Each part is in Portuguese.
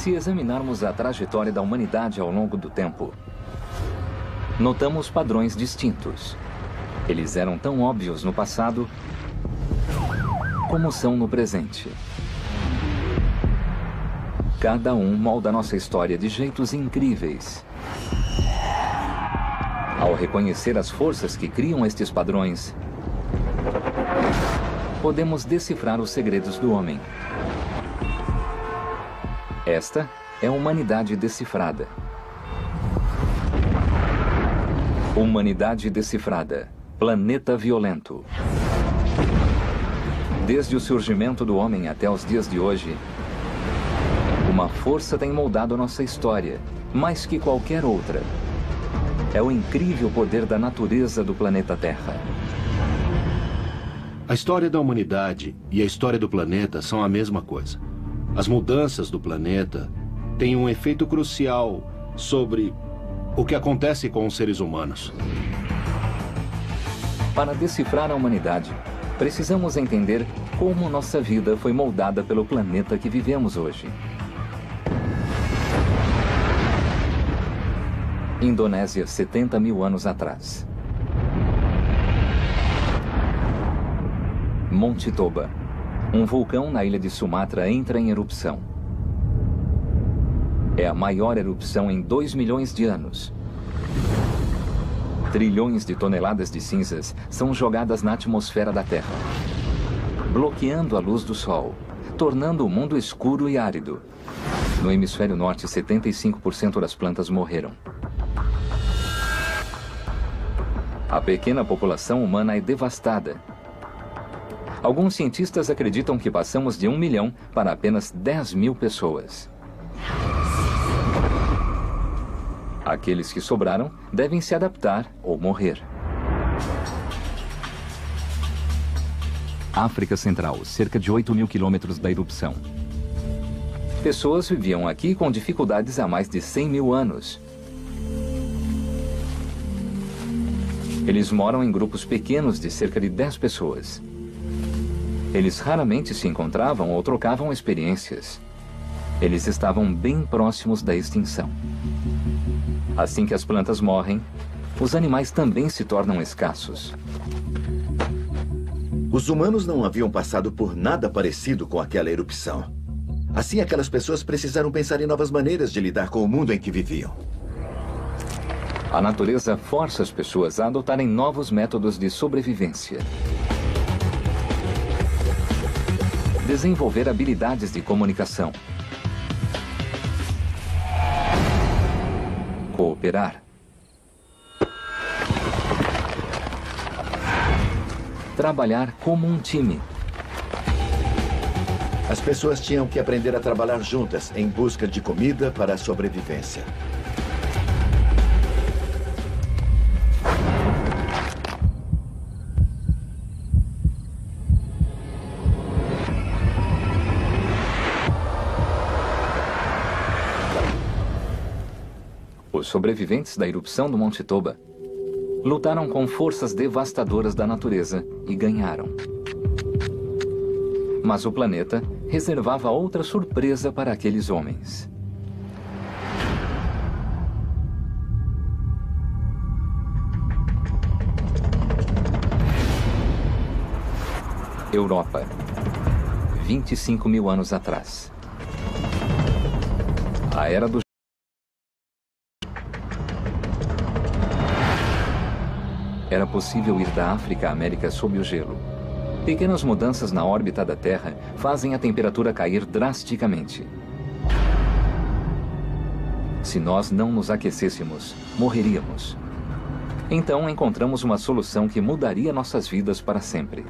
Se examinarmos a trajetória da humanidade ao longo do tempo, notamos padrões distintos. Eles eram tão óbvios no passado como são no presente. Cada um molda nossa história de jeitos incríveis. Ao reconhecer as forças que criam estes padrões, podemos decifrar os segredos do homem. Esta é a humanidade decifrada. Humanidade decifrada. Planeta violento. Desde o surgimento do homem até os dias de hoje, uma força tem moldado nossa história, mais que qualquer outra. É o incrível poder da natureza do planeta Terra. A história da humanidade e a história do planeta são a mesma coisa. As mudanças do planeta têm um efeito crucial sobre o que acontece com os seres humanos. Para decifrar a humanidade, precisamos entender como nossa vida foi moldada pelo planeta que vivemos hoje. Indonésia, 70 mil anos atrás. Monte Toba. Um vulcão na ilha de Sumatra entra em erupção. É a maior erupção em 2 milhões de anos. Trilhões de toneladas de cinzas são jogadas na atmosfera da Terra, bloqueando a luz do Sol, tornando o mundo escuro e árido. No hemisfério norte, 75% das plantas morreram. A pequena população humana é devastada. Alguns cientistas acreditam que passamos de 1 milhão para apenas 10 mil pessoas. Aqueles que sobraram devem se adaptar ou morrer. África Central, cerca de 8 mil quilômetros da erupção. Pessoas viviam aqui com dificuldades há mais de 100 mil anos. Eles moram em grupos pequenos de cerca de 10 pessoas. Eles raramente se encontravam ou trocavam experiências. Eles estavam bem próximos da extinção. Assim que as plantas morrem, os animais também se tornam escassos. Os humanos não haviam passado por nada parecido com aquela erupção. Assim, aquelas pessoas precisaram pensar em novas maneiras de lidar com o mundo em que viviam. A natureza força as pessoas a adotarem novos métodos de sobrevivência. Desenvolver habilidades de comunicação. Cooperar. Trabalhar como um time. As pessoas tinham que aprender a trabalhar juntas em busca de comida para a sobrevivência. Os sobreviventes da erupção do Monte Toba lutaram com forças devastadoras da natureza e ganharam. Mas o planeta reservava outra surpresa para aqueles homens. Europa, 25 mil anos atrás. A Era do Era possível ir da África à América sob o gelo. Pequenas mudanças na órbita da Terra fazem a temperatura cair drasticamente. Se nós não nos aquecêssemos, morreríamos. Então encontramos uma solução que mudaria nossas vidas para sempre.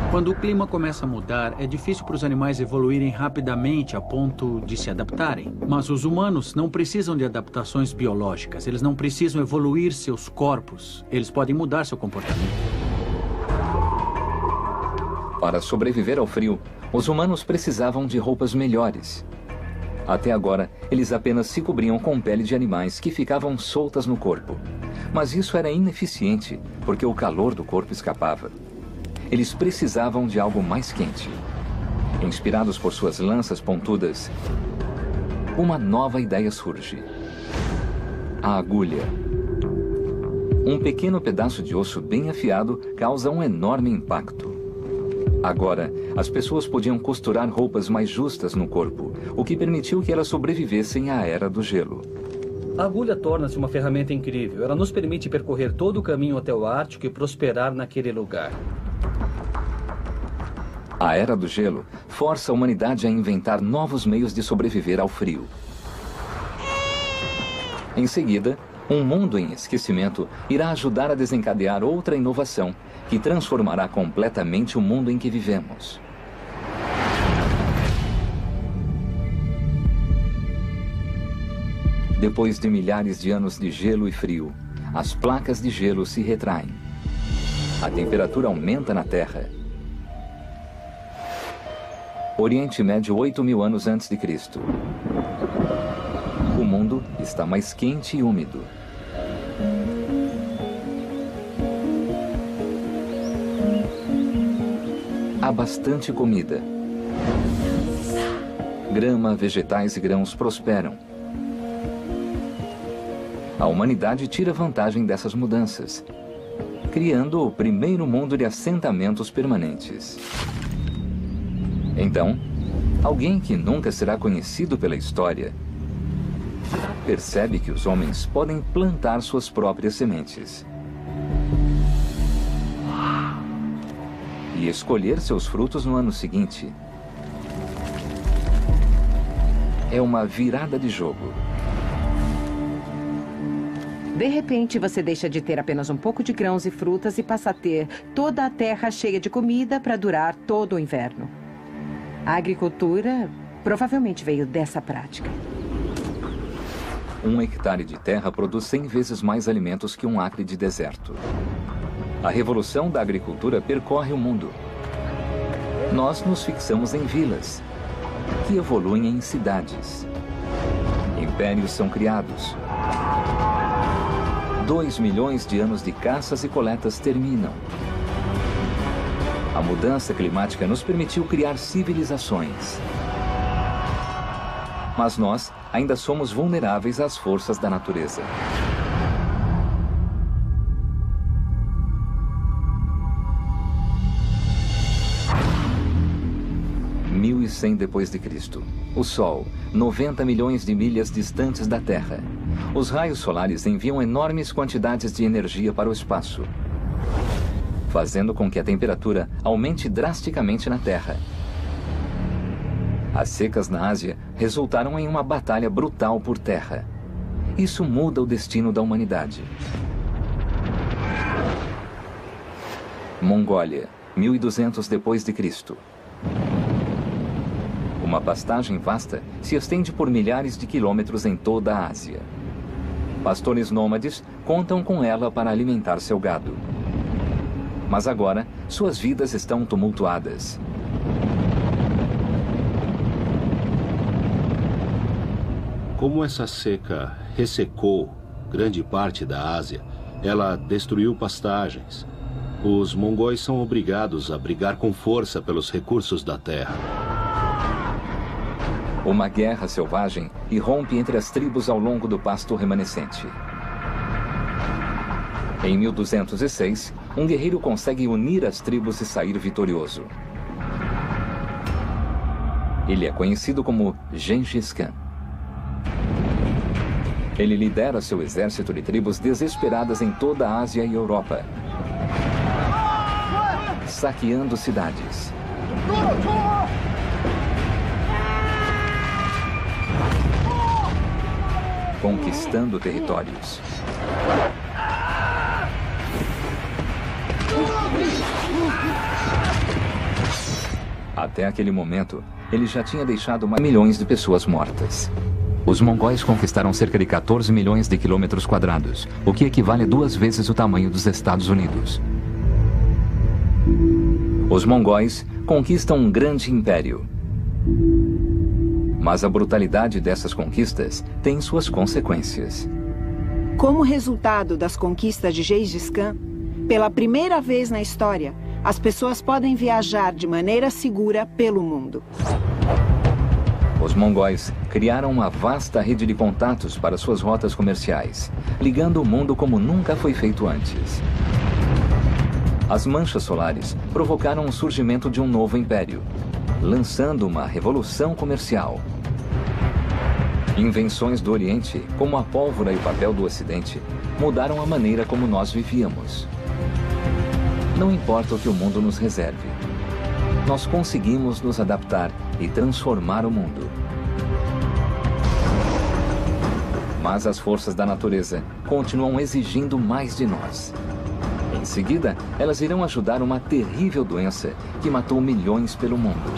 Quando o clima começa a mudar, é difícil para os animais evoluírem rapidamente a ponto de se adaptarem. Mas os humanos não precisam de adaptações biológicas. Eles não precisam evoluir seus corpos. Eles podem mudar seu comportamento. Para sobreviver ao frio, os humanos precisavam de roupas melhores. Até agora, eles apenas se cobriam com pele de animais que ficavam soltas no corpo. Mas isso era ineficiente, porque o calor do corpo escapava. Eles precisavam de algo mais quente. Inspirados por suas lanças pontudas, uma nova ideia surge. A agulha. Um pequeno pedaço de osso bem afiado causa um enorme impacto. Agora, as pessoas podiam costurar roupas mais justas no corpo, o que permitiu que elas sobrevivessem à Era do Gelo. A agulha torna-se uma ferramenta incrível. Ela nos permite percorrer todo o caminho até o Ártico e prosperar naquele lugar. A Era do Gelo força a humanidade a inventar novos meios de sobreviver ao frio. Em seguida, um mundo em esquecimento irá ajudar a desencadear outra inovação que transformará completamente o mundo em que vivemos. Depois de milhares de anos de gelo e frio, as placas de gelo se retraem. A temperatura aumenta na Terra. Oriente Médio, 8.000 anos antes de Cristo. O mundo está mais quente e úmido. Há bastante comida. Grama, vegetais e grãos prosperam. A humanidade tira vantagem dessas mudanças, criando o primeiro mundo de assentamentos permanentes. Então, alguém que nunca será conhecido pela história percebe que os homens podem plantar suas próprias sementes e escolher seus frutos no ano seguinte. É uma virada de jogo. De repente, você deixa de ter apenas um pouco de grãos e frutas e passa a ter toda a terra cheia de comida para durar todo o inverno. A agricultura provavelmente veio dessa prática. 1 hectare de terra produz 100 vezes mais alimentos que 1 acre de deserto. A revolução da agricultura percorre o mundo. Nós nos fixamos em vilas, que evoluem em cidades. Impérios são criados. 2 milhões de anos de caças e coletas terminam. A mudança climática nos permitiu criar civilizações. Mas nós ainda somos vulneráveis às forças da natureza. 1100 depois de Cristo. O Sol, 90 milhões de milhas distantes da Terra. Os raios solares enviam enormes quantidades de energia para o espaço, fazendo com que a temperatura aumente drasticamente na Terra. As secas na Ásia resultaram em uma batalha brutal por terra. Isso muda o destino da humanidade. Mongólia, 1200 depois de Cristo. Uma pastagem vasta se estende por milhares de quilômetros em toda a Ásia. Pastores nômades contam com ela para alimentar seu gado. Mas agora, suas vidas estão tumultuadas. Como essa seca ressecou grande parte da Ásia, ela destruiu pastagens. Os mongóis são obrigados a brigar com força pelos recursos da terra. Uma guerra selvagem irrompe entre as tribos ao longo do pasto remanescente. Em 1206, um guerreiro consegue unir as tribos e sair vitorioso. Ele é conhecido como Gengis Khan. Ele lidera seu exército de tribos desesperadas em toda a Ásia e Europa, saqueando cidades. Conquistando territórios. Até aquele momento, ele já tinha deixado mais milhões de pessoas mortas. Os mongóis conquistaram cerca de 14 milhões de quilômetros quadrados, o que equivale a 2 vezes o tamanho dos Estados Unidos. Os mongóis conquistam um grande império. Mas a brutalidade dessas conquistas tem suas consequências. Como resultado das conquistas de Gengis Khan, pela primeira vez na história, as pessoas podem viajar de maneira segura pelo mundo. Os mongóis criaram uma vasta rede de contatos para suas rotas comerciais, ligando o mundo como nunca foi feito antes. As manchas solares provocaram o surgimento de um novo império, lançando uma revolução comercial. Invenções do Oriente, como a pólvora e o papel do Ocidente, mudaram a maneira como nós vivíamos. Não importa o que o mundo nos reserve, nós conseguimos nos adaptar e transformar o mundo. Mas as forças da natureza continuam exigindo mais de nós. Em seguida, elas irão ajudar uma terrível doença que matou milhões pelo mundo.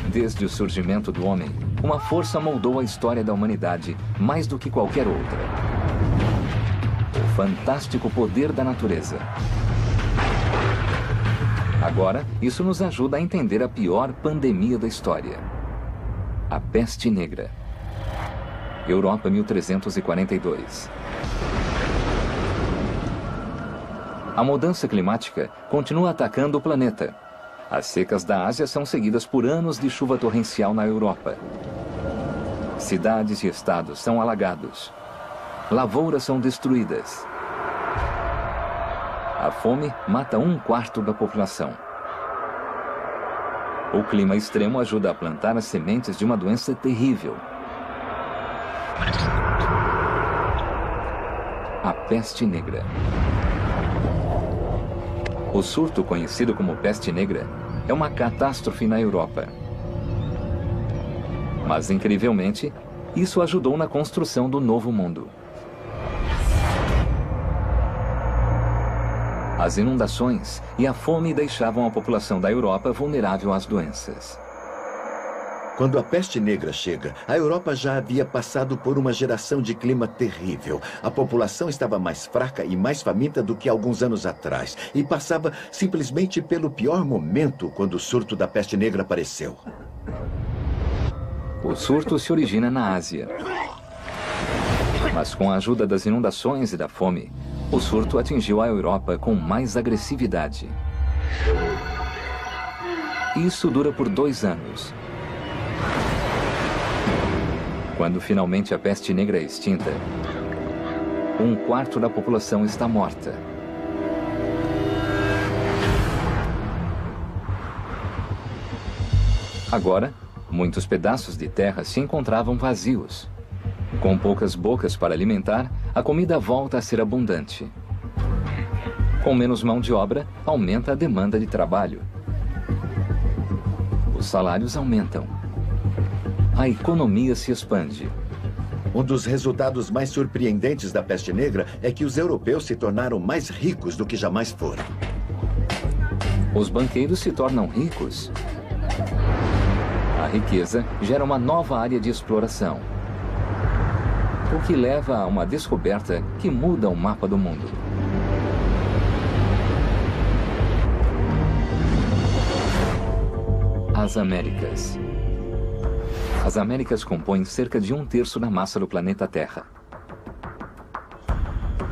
Desde o surgimento do homem, uma força moldou a história da humanidade mais do que qualquer outra. O fantástico poder da natureza. Agora, isso nos ajuda a entender a pior pandemia da história. A Peste Negra. Europa, 1342. A mudança climática continua atacando o planeta. As secas da Ásia são seguidas por anos de chuva torrencial na Europa. Cidades e estados são alagados. Lavouras são destruídas. A fome mata 1/4 da população. O clima extremo ajuda a plantar as sementes de uma doença terrível. A Peste Negra. O surto, conhecido como Peste Negra, é uma catástrofe na Europa. Mas, incrivelmente, isso ajudou na construção do Novo Mundo. As inundações e a fome deixavam a população da Europa vulnerável às doenças. Quando a Peste Negra chega, a Europa já havia passado por uma geração de clima terrível. A população estava mais fraca e mais faminta do que alguns anos atrás. E passava simplesmente pelo pior momento quando o surto da Peste Negra apareceu. O surto se origina na Ásia. Mas com a ajuda das inundações e da fome, o surto atingiu a Europa com mais agressividade. Isso dura por 2 anos. Quando finalmente a Peste Negra é extinta, 1/4 da população está morta. Agora, muitos pedaços de terra se encontravam vazios. Com poucas bocas para alimentar, a comida volta a ser abundante. Com menos mão de obra, aumenta a demanda de trabalho. Os salários aumentam. A economia se expande. Um dos resultados mais surpreendentes da Peste Negra é que os europeus se tornaram mais ricos do que jamais foram. Os banqueiros se tornam ricos. A riqueza gera uma nova área de exploração, o que leva a uma descoberta que muda o mapa do mundo. As Américas. As Américas compõem cerca de 1/3 da massa do planeta Terra.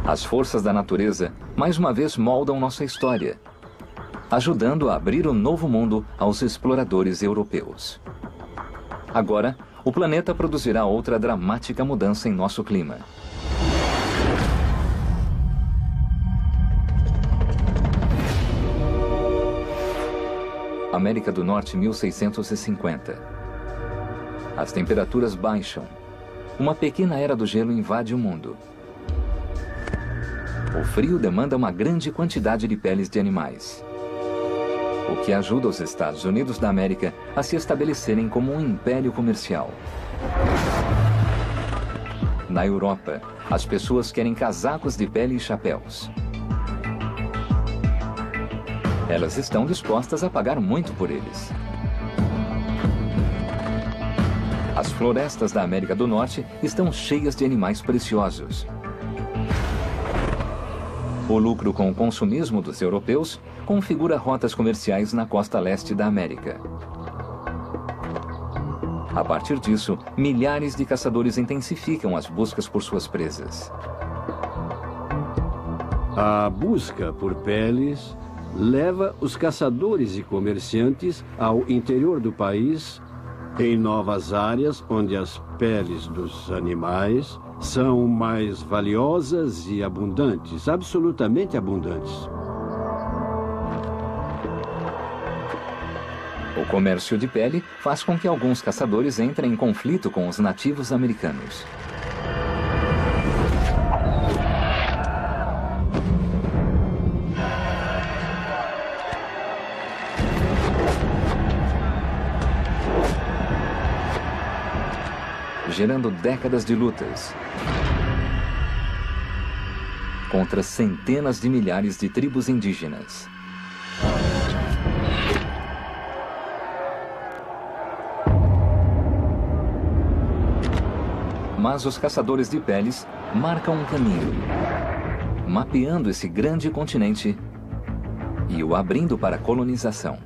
As forças da natureza, mais uma vez, moldam nossa história, ajudando a abrir um novo mundo aos exploradores europeus. Agora, o planeta produzirá outra dramática mudança em nosso clima. América do Norte, 1650. As temperaturas baixam. Uma pequena era do gelo invade o mundo. O frio demanda uma grande quantidade de peles de animais, o que ajuda os Estados Unidos da América a se estabelecerem como um império comercial. Na Europa, as pessoas querem casacos de pele e chapéus. Elas estão dispostas a pagar muito por eles. As florestas da América do Norte estão cheias de animais preciosos. O lucro com o consumismo dos europeus configura rotas comerciais na costa leste da América. A partir disso, milhares de caçadores intensificam as buscas por suas presas. A busca por peles leva os caçadores e comerciantes ao interior do país, em novas áreas onde as peles dos animais são mais valiosas e abundantes, absolutamente abundantes. O comércio de pele faz com que alguns caçadores entrem em conflito com os nativos americanos. Gerando décadas de lutas contra centenas de milhares de tribos indígenas. Mas os caçadores de peles marcam um caminho, mapeando esse grande continente e o abrindo para a colonização.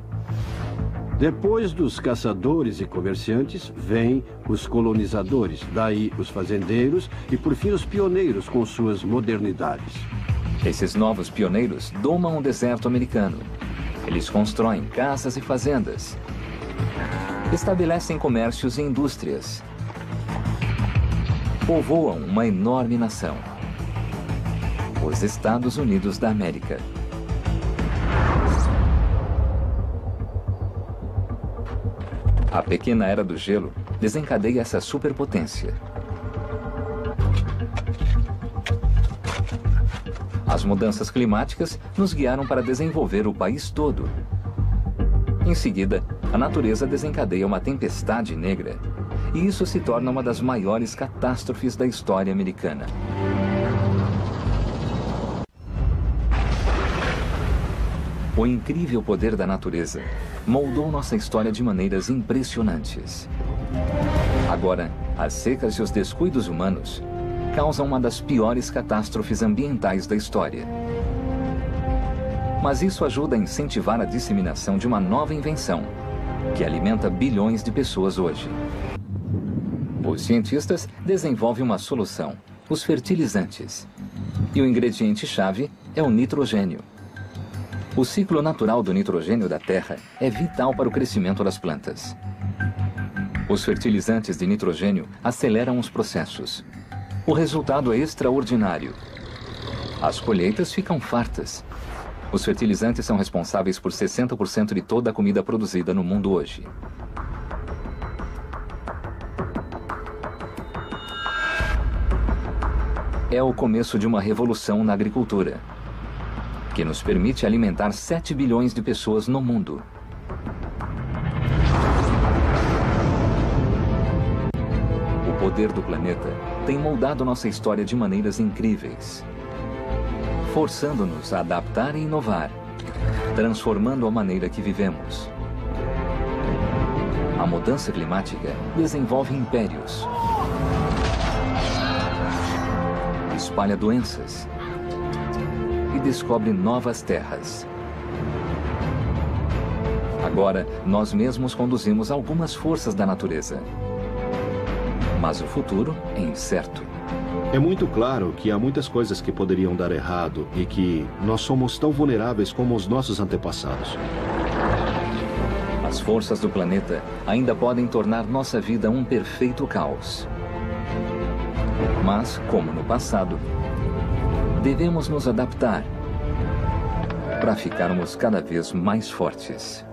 Depois dos caçadores e comerciantes, vêm os colonizadores, daí os fazendeiros e, por fim, os pioneiros com suas modernidades. Esses novos pioneiros domam o deserto americano. Eles constroem casas e fazendas, estabelecem comércios e indústrias, povoam uma enorme nação, os Estados Unidos da América. A pequena era do gelo desencadeia essa superpotência. As mudanças climáticas nos guiaram para desenvolver o país todo. Em seguida, a natureza desencadeia uma tempestade negra, e isso se torna uma das maiores catástrofes da história americana. O incrível poder da natureza moldou nossa história de maneiras impressionantes. Agora, as secas e os descuidos humanos causam uma das piores catástrofes ambientais da história. Mas isso ajuda a incentivar a disseminação de uma nova invenção, que alimenta bilhões de pessoas hoje. Os cientistas desenvolvem uma solução, os fertilizantes. E o ingrediente-chave é o nitrogênio. O ciclo natural do nitrogênio da Terra é vital para o crescimento das plantas. Os fertilizantes de nitrogênio aceleram os processos. O resultado é extraordinário. As colheitas ficam fartas. Os fertilizantes são responsáveis por 60% de toda a comida produzida no mundo hoje. É o começo de uma revolução na agricultura, que nos permite alimentar 7 bilhões de pessoas no mundo. O poder do planeta tem moldado nossa história de maneiras incríveis, forçando-nos a adaptar e inovar, transformando a maneira que vivemos. A mudança climática desenvolve impérios, espalha doenças e descobre novas terras. Agora, nós mesmos conduzimos algumas forças da natureza. Mas o futuro é incerto. É muito claro que há muitas coisas que poderiam dar errado e que nós somos tão vulneráveis como os nossos antepassados. As forças do planeta ainda podem tornar nossa vida um perfeito caos. Mas, como no passado, devemos nos adaptar para ficarmos cada vez mais fortes.